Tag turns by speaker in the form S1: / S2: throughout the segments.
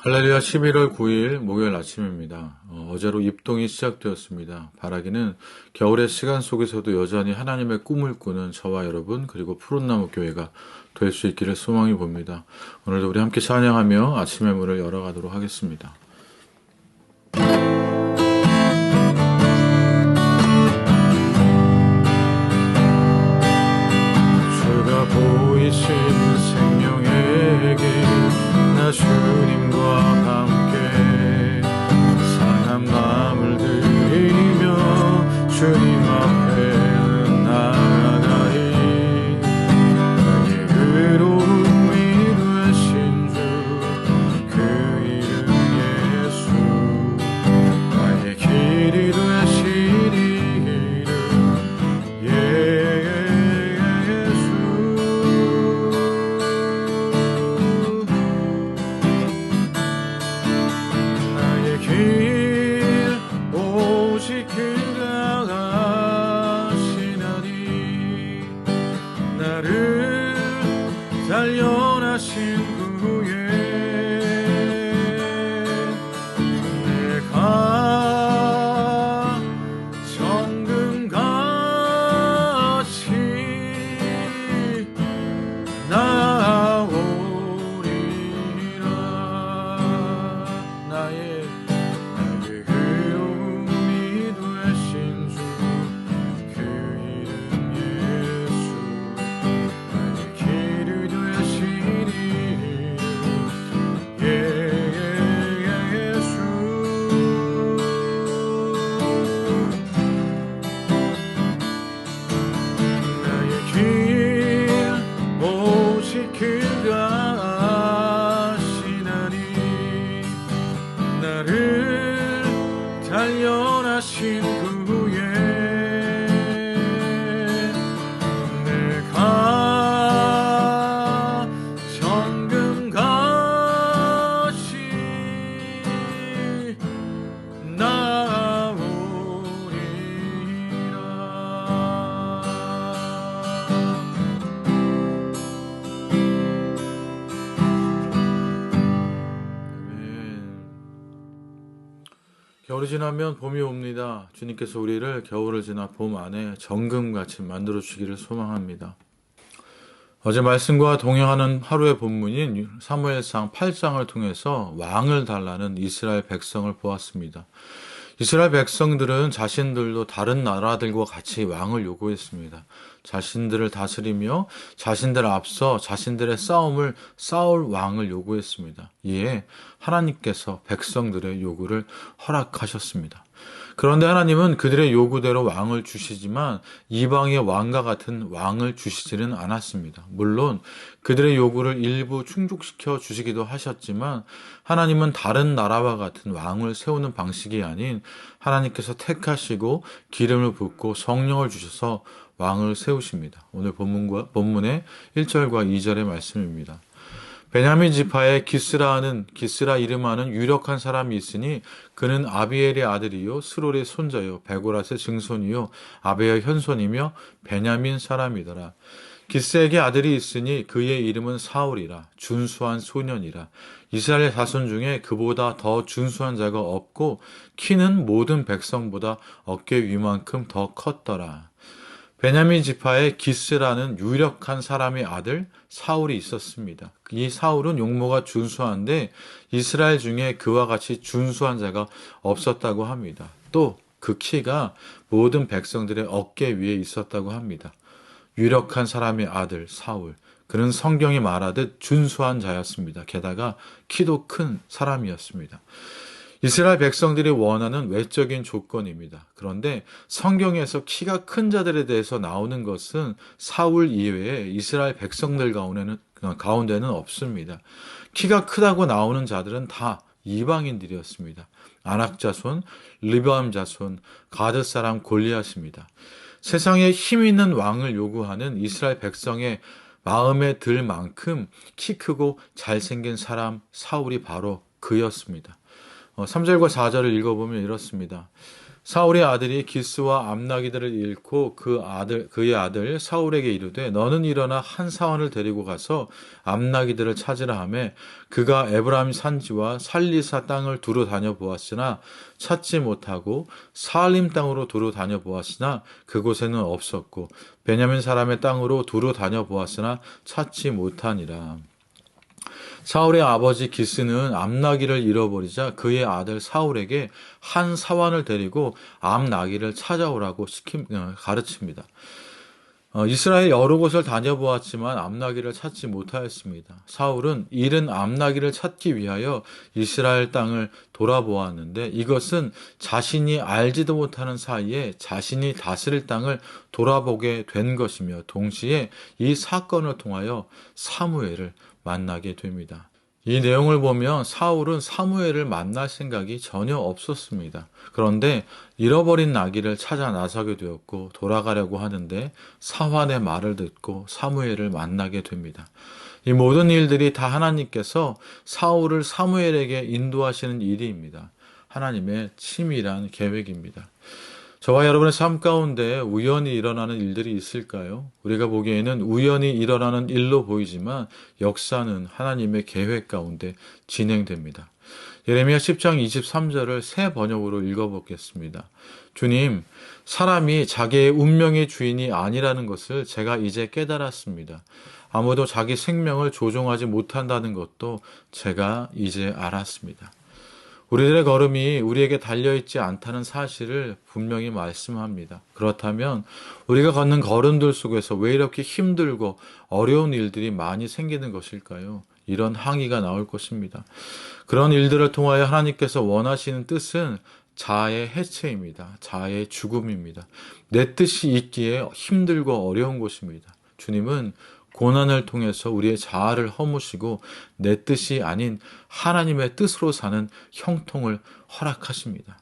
S1: 할렐루야. 11월 9일 목요일 아침입니다. 어제로 입동이 시작되었습니다. 바라기는 겨울의 시간 속에서도 여전히 하나님의 꿈을 꾸는 저와 여러분 그리고 푸른나무 교회가 될 수 있기를 소망해 봅니다. 오늘도 우리 함께 찬양하며 아침의 문을 열어가도록 하겠습니다. 주가 보이신 생명의 길 나 주님과 함께 상한 마음을 들이며 주님 앞에 나아가리 나의 의로움이 되신 주 그 이름 예수 나의 길이 되신 이름 길 오직 그가 가시나니 나를 단련하신 후에 내가 정금같이 나오리라 나의 의로움이 되신 주 그 이름 예수 나의 길이 되신 이름 예수 나의 길 오직 그가 아시나니 나를 단련하신 후에 내가 정금같이 겨울이 지나면 봄이 옵니다. 주님께서 우리를 겨울을 지나 봄 안에 정금같이 만들어 주기를 소망합니다. 어제 말씀과 동행하는 하루의 본문인 사무엘상 8장을 통해서 왕을 달라는 이스라엘 백성을 보았습니다. 이스라엘 백성들은 자신들도 다른 나라들과 같이 왕을 요구했습니다. 자신들을 다스리며 자신들 앞서 자신들의 싸움을 싸울 왕을 요구했습니다. 이에 하나님께서 백성들의 요구를 허락하셨습니다. 그런데 하나님은 그들의 요구대로 왕을 주시지만 이방의 왕과 같은 왕을 주시지는 않았습니다. 물론 그들의 요구를 일부 충족시켜 주시기도 하셨지만 하나님은 다른 나라와 같은 왕을 세우는 방식이 아닌 하나님께서 택하시고 기름을 붓고 성령을 주셔서 왕을 세우십니다. 오늘 본문의 1절과 2절의 말씀입니다. 베냐민 지파에 기스라 이름하는 유력한 사람이 있으니 그는 아비엘의 아들이요 스롤의 손자요 베고라스의 증손이요 아베의 현손이며 베냐민 사람이더라. 기스에게 아들이 있으니 그의 이름은 사울이라. 준수한 소년이라. 이스라엘 자손 중에 그보다 더 준수한 자가 없고 키는 모든 백성보다 어깨 위만큼 더 컸더라. 베냐민 지파에 기스라는 유력한 사람의 아들 사울이 있었습니다. 이 사울은 용모가 준수한데 이스라엘 중에 그와 같이 준수한 자가 없었다고 합니다. 또 그 키가 모든 백성들의 어깨 위에 있었다고 합니다. 유력한 사람의 아들 사울. 그는 성경이 말하듯 준수한 자였습니다. 게다가 키도 큰 사람이었습니다. 이스라엘 백성들이 원하는 외적인 조건입니다. 그런데 성경에서 키가 큰 자들에 대해서 나오는 것은 사울 이외에 이스라엘 백성들 가운데는 없습니다. 키가 크다고 나오는 자들은 다 이방인들이었습니다. 아낙 자손, 르브암 자손, 가드 사람 골리앗입니다. 세상에 힘 있는 왕을 요구하는 이스라엘 백성의 마음에 들 만큼 키 크고 잘생긴 사람 사울이 바로 그였습니다. 3절과 4절을 읽어보면 이렇습니다. 사울의 아들이 기스와 암나기들을 잃고 그의 아들 사울에게 이르되 너는 일어나 한 사원을 데리고 가서 암나기들을 찾으라 하매 그가 에브라임 산지와 살리사 땅을 두루 다녀 보았으나 찾지 못하고 사알림 땅으로 두루 다녀 보았으나 그곳에는 없었고 베냐민 사람의 땅으로 두루 다녀 보았으나 찾지 못하니라. 사울의 아버지 기스는 암나기를 잃어버리자 그의 아들 사울에게 한 사환을 데리고 암나기를 찾아오라고 가르칩니다. 이스라엘 여러 곳을 다녀보았지만 암나기를 찾지 못하였습니다. 사울은 잃은 암나기를 찾기 위하여 이스라엘 땅을 돌아보았는데 이것은 자신이 알지도 못하는 사이에 자신이 다스릴 땅을 돌아보게 된 것이며 동시에 이 사건을 통하여 사무엘을 만나게 됩니다. 이 내용을 보면 사울은 사무엘을 만날 생각이 전혀 없었습니다. 그런데 잃어버린 나귀를 찾아 나서게 되었고 돌아가려고 하는데 사환의 말을 듣고 사무엘을 만나게 됩니다. 이 모든 일들이 다 하나님께서 사울을 사무엘에게 인도하시는 일입니다. 하나님의 치밀한 계획입니다. 저와 여러분의 삶 가운데 우연히 일어나는 일들이 있을까요? 우리가 보기에는 우연히 일어나는 일로 보이지만 역사는 하나님의 계획 가운데 진행됩니다. 예레미야 10장 23절을 새 번역으로 읽어보겠습니다. 주님, 사람이 자기의 운명의 주인이 아니라는 것을 제가 이제 깨달았습니다. 아무도 자기 생명을 조종하지 못한다는 것도 제가 이제 알았습니다. 우리들의 걸음이 우리에게 달려있지 않다는 사실을 분명히 말씀합니다. 그렇다면 우리가 걷는 걸음들 속에서 왜 이렇게 힘들고 어려운 일들이 많이 생기는 것일까요? 이런 항의가 나올 것입니다. 그런 일들을 통하여 하나님께서 원하시는 뜻은 자아의 해체입니다. 자아의 죽음입니다. 내 뜻이 있기에 힘들고 어려운 것입니다. 주님은 고난을 통해서 우리의 자아를 허무시고 내 뜻이 아닌 하나님의 뜻으로 사는 형통을 허락하십니다.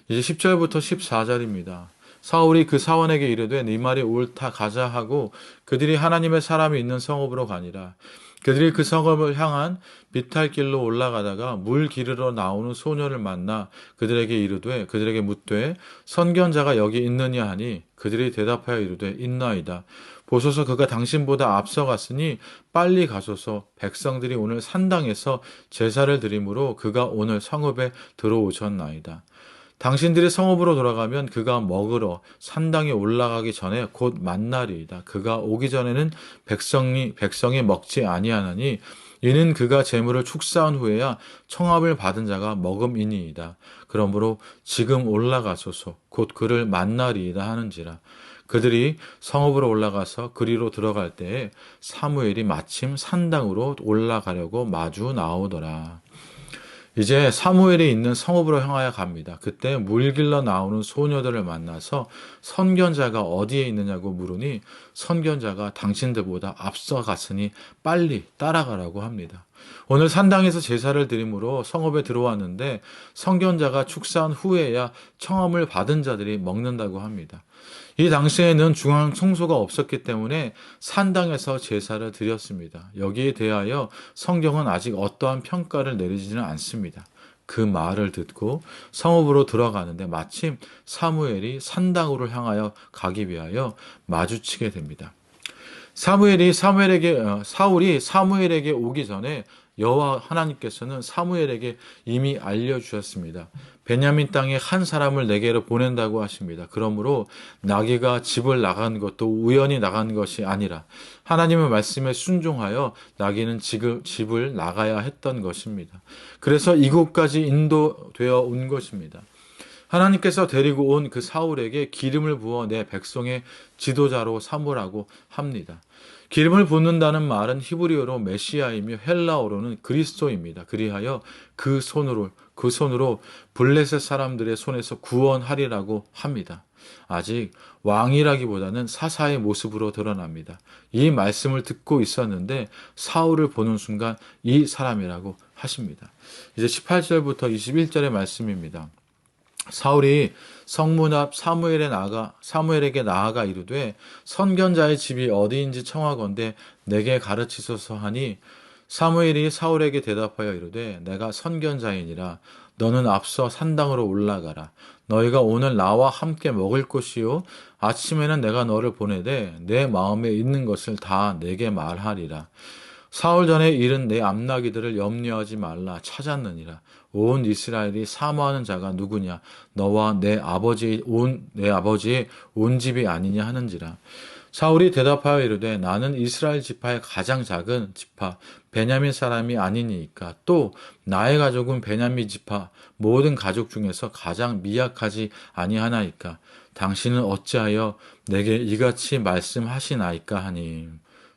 S1: 이제 10절부터 14절입니다. 사울이 그 사원에게 이르되 네 말이 옳다 가자 하고 그들이 하나님의 사람이 있는 성읍으로 가니라. 그들이 그 성읍을 향한 비탈길로 올라가다가 물 기르러 나오는 소녀를 만나 그들에게 묻되 선견자가 여기 있느냐 하니 그들이 대답하여 이르되 있나이다. 보소서 그가 당신보다 앞서갔으니 빨리 가소서. 백성들이 오늘 산당에서 제사를 드리므로 그가 오늘 성읍에 들어오셨나이다. 당신들이 성읍으로 돌아가면 그가 먹으러 산당에 올라가기 전에 곧 만나리이다. 그가 오기 전에는 백성이 먹지 아니하나니 이는 그가 재물을 축사한 후에야 청합을 받은 자가 먹음이니이다. 그러므로 지금 올라가소서 곧 그를 만나리이다 하는지라. 그들이 성읍으로 올라가서 그리로 들어갈 때에 사무엘이 마침 산당으로 올라가려고 마주 나오더라. 이제 사무엘이 있는 성읍으로 향하여 갑니다. 그때 물 길러 나오는 소녀들을 만나서 선견자가 어디에 있느냐고 물으니 선견자가 당신들보다 앞서 갔으니 빨리 따라가라고 합니다. 오늘 산당에서 제사를 드림으로 성읍에 들어왔는데 선견자가 축사한 후에야 청함을 받은 자들이 먹는다고 합니다. 이 당시에는 중앙 성소가 없었기 때문에 산당에서 제사를 드렸습니다. 여기에 대하여 성경은 아직 어떠한 평가를 내리지는 않습니다. 그 말을 듣고 성읍으로 들어가는데 마침 사무엘이 산당으로 향하여 가기 위하여 마주치게 됩니다. 사울이 사무엘에게 오기 전에 여호와 하나님께서는 사무엘에게 이미 알려주셨습니다. 베냐민 땅에 한 사람을 내게로 보낸다고 하십니다. 그러므로 나귀가 집을 나간 것도 우연히 나간 것이 아니라 하나님의 말씀에 순종하여 나귀는 집을 나가야 했던 것입니다. 그래서 이곳까지 인도되어 온 것입니다. 하나님께서 데리고 온 그 사울에게 기름을 부어 내 백성의 지도자로 삼으라고 합니다. 기름을 붓는다는 말은 히브리어로 메시아이며 헬라어로는 그리스도입니다. 그리하여 그 손으로 블레셋 사람들의 손에서 구원하리라고 합니다. 아직 왕이라기보다는 사사의 모습으로 드러납니다. 이 말씀을 듣고 있었는데 사울을 보는 순간 이 사람이라고 하십니다. 이제 18절부터 21절의 말씀입니다. 사울이 성문 앞 사무엘에게 나아가 이르되 선견자의 집이 어디인지 청하건대 내게 가르치소서 하니 사무엘이 사울에게 대답하여 이르되 내가 선견자이니라. 너는 앞서 산당으로 올라가라. 너희가 오늘 나와 함께 먹을 것이요 아침에는 내가 너를 보내되 내 마음에 있는 것을 다 내게 말하리라. 사흘 전에 이른 내 암나기들을 염려하지 말라 찾았느니라. 온 이스라엘이 사모하는 자가 누구냐? 너와 내 아버지의 온 집이 아니냐 하는지라. 사울이 대답하여 이르되 나는 이스라엘 지파의 가장 작은 지파 베냐민 사람이 아니니까 또 나의 가족은 베냐민 지파 모든 가족 중에서 가장 미약하지 아니하나이까 당신은 어찌하여 내게 이같이 말씀하시나이까 하니.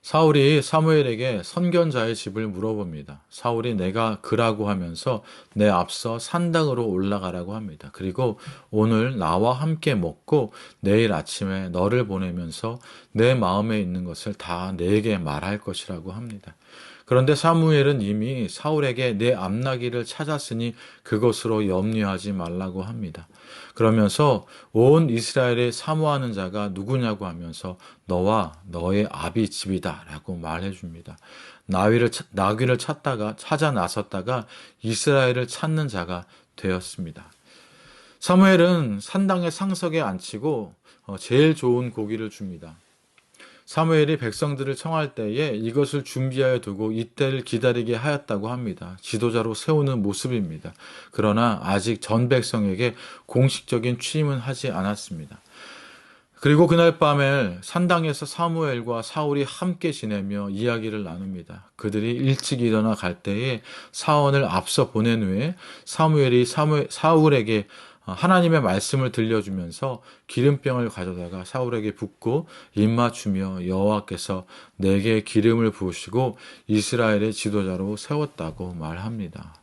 S1: 사울이 사무엘에게 선견자의 집을 물어봅니다. 사울이 내가 그라고 하면서 내 앞서 산당으로 올라가라고 합니다. 그리고 오늘 나와 함께 먹고 내일 아침에 너를 보내면서 내 마음에 있는 것을 다 내게 말할 것이라고 합니다. 그런데 사무엘은 이미 사울에게 내 암나기를 찾았으니 그것으로 염려하지 말라고 합니다. 그러면서 온 이스라엘에 사모하는 자가 누구냐고 하면서 너와 너의 아비 집이다 라고 말해줍니다. 나귀를 찾아 나섰다가 이스라엘을 찾는 자가 되었습니다. 사무엘은 산당의 상석에 앉히고 제일 좋은 고기를 줍니다. 사무엘이 백성들을 청할 때에 이것을 준비하여 두고 이때를 기다리게 하였다고 합니다. 지도자로 세우는 모습입니다. 그러나 아직 전 백성에게 공식적인 취임은 하지 않았습니다. 그리고 그날 밤에 산당에서 사무엘과 사울이 함께 지내며 이야기를 나눕니다. 그들이 일찍 일어나 갈 때에 사원을 앞서 보낸 후에 사무엘이 사울에게 하나님의 말씀을 들려주면서 기름병을 가져다가 사울에게 붓고 입맞추며 여호와께서 내게 기름을 부으시고 이스라엘의 지도자로 세웠다고 말합니다.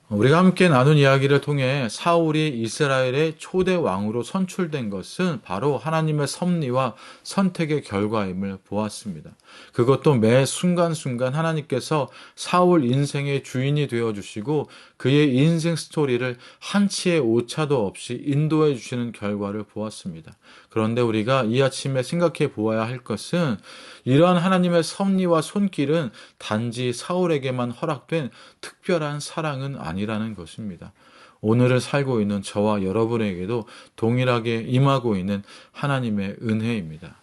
S1: 우리가 함께 나눈 이야기를 통해 사울이 이스라엘의 초대 왕으로 선출된 것은 바로 하나님의 섭리와 선택의 결과임을 보았습니다. 그것도 매 순간순간 하나님께서 사울 인생의 주인이 되어주시고 그의 인생 스토리를 한치의 오차도 없이 인도해 주시는 결과를 보았습니다. 그런데 우리가 이 아침에 생각해 보아야 할 것은 이러한 하나님의 섭리와 손길은 단지 사울에게만 허락된 특별한 사랑은 아니라는 것입니다. 오늘을 살고 있는 저와 여러분에게도 동일하게 임하고 있는 하나님의 은혜입니다.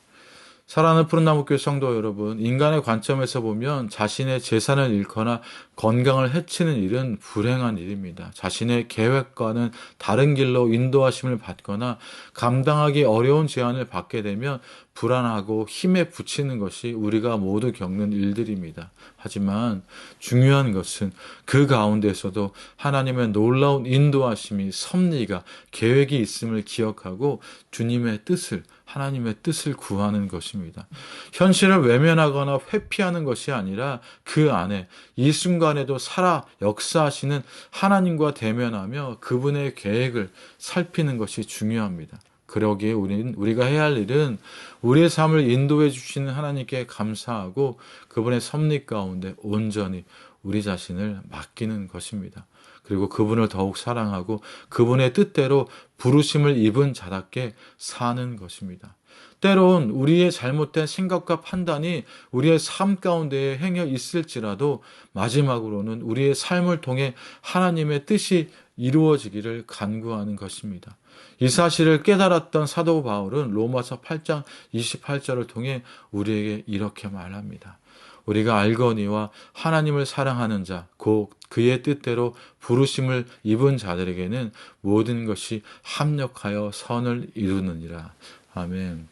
S1: 사랑하는 푸른나무교회 성도 여러분, 인간의 관점에서 보면 자신의 재산을 잃거나 건강을 해치는 일은 불행한 일입니다. 자신의 계획과는 다른 길로 인도하심을 받거나 감당하기 어려운 제한을 받게 되면 불안하고 힘에 부치는 것이 우리가 모두 겪는 일들입니다. 하지만 중요한 것은 그 가운데서도 하나님의 놀라운 인도하심이 섭리가 계획이 있음을 기억하고 주님의 뜻을 하나님의 뜻을 구하는 것입니다. 현실을 외면하거나 회피하는 것이 아니라 그 안에 이 순간에도 살아 역사하시는 하나님과 대면하며 그분의 계획을 살피는 것이 중요합니다. 그러기에 우리가 해야 할 일은 우리의 삶을 인도해 주시는 하나님께 감사하고 그분의 섭리 가운데 온전히 우리 자신을 맡기는 것입니다. 그리고 그분을 더욱 사랑하고 그분의 뜻대로 부르심을 입은 자답게 사는 것입니다. 때론 우리의 잘못된 생각과 판단이 우리의 삶 가운데 행해 있을지라도 마지막으로는 우리의 삶을 통해 하나님의 뜻이 이루어지기를 간구하는 것입니다. 이 사실을 깨달았던 사도 바울은 로마서 8장 28절을 통해 우리에게 이렇게 말합니다. 우리가 알거니와 하나님을 사랑하는 자, 곧 그의 뜻대로 부르심을 입은 자들에게는 모든 것이 합력하여 선을 이루느니라. 아멘.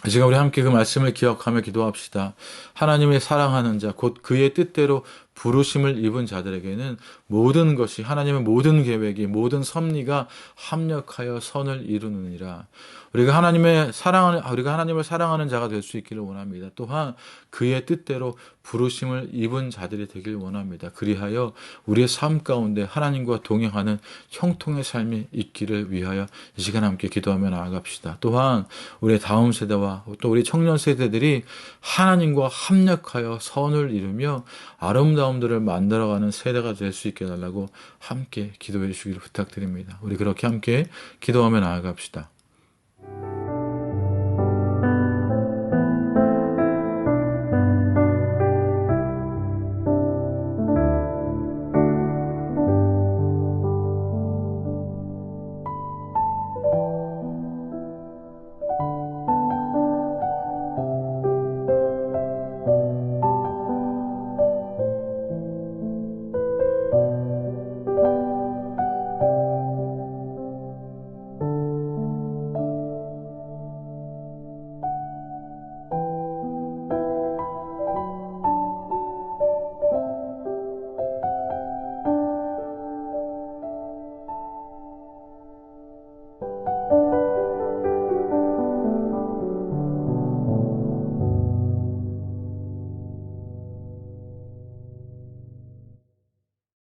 S1: 지금 우리 함께 그 말씀을 기억하며 기도합시다. 하나님의 사랑하는 자, 곧 그의 뜻대로 부르심을 입은 자들에게는 모든 것이 하나님의 모든 계획이 모든 섭리가 합력하여 선을 이루느니라. 우리가 하나님을 사랑하는 자가 될 수 있기를 원합니다. 또한 그의 뜻대로 부르심을 입은 자들이 되길 원합니다. 그리하여 우리의 삶 가운데 하나님과 동행하는 형통의 삶이 있기를 위하여 이 시간 함께 기도하며 나아갑시다. 또한 우리의 다음 세대와 또 우리 청년 세대들이 하나님과 합력하여 선을 이루며 아름다움들을 만들어가는 세대가 될 수 있게 해달라고 함께 기도해 주시기를 부탁드립니다. 우리 그렇게 함께 기도하며 나아갑시다.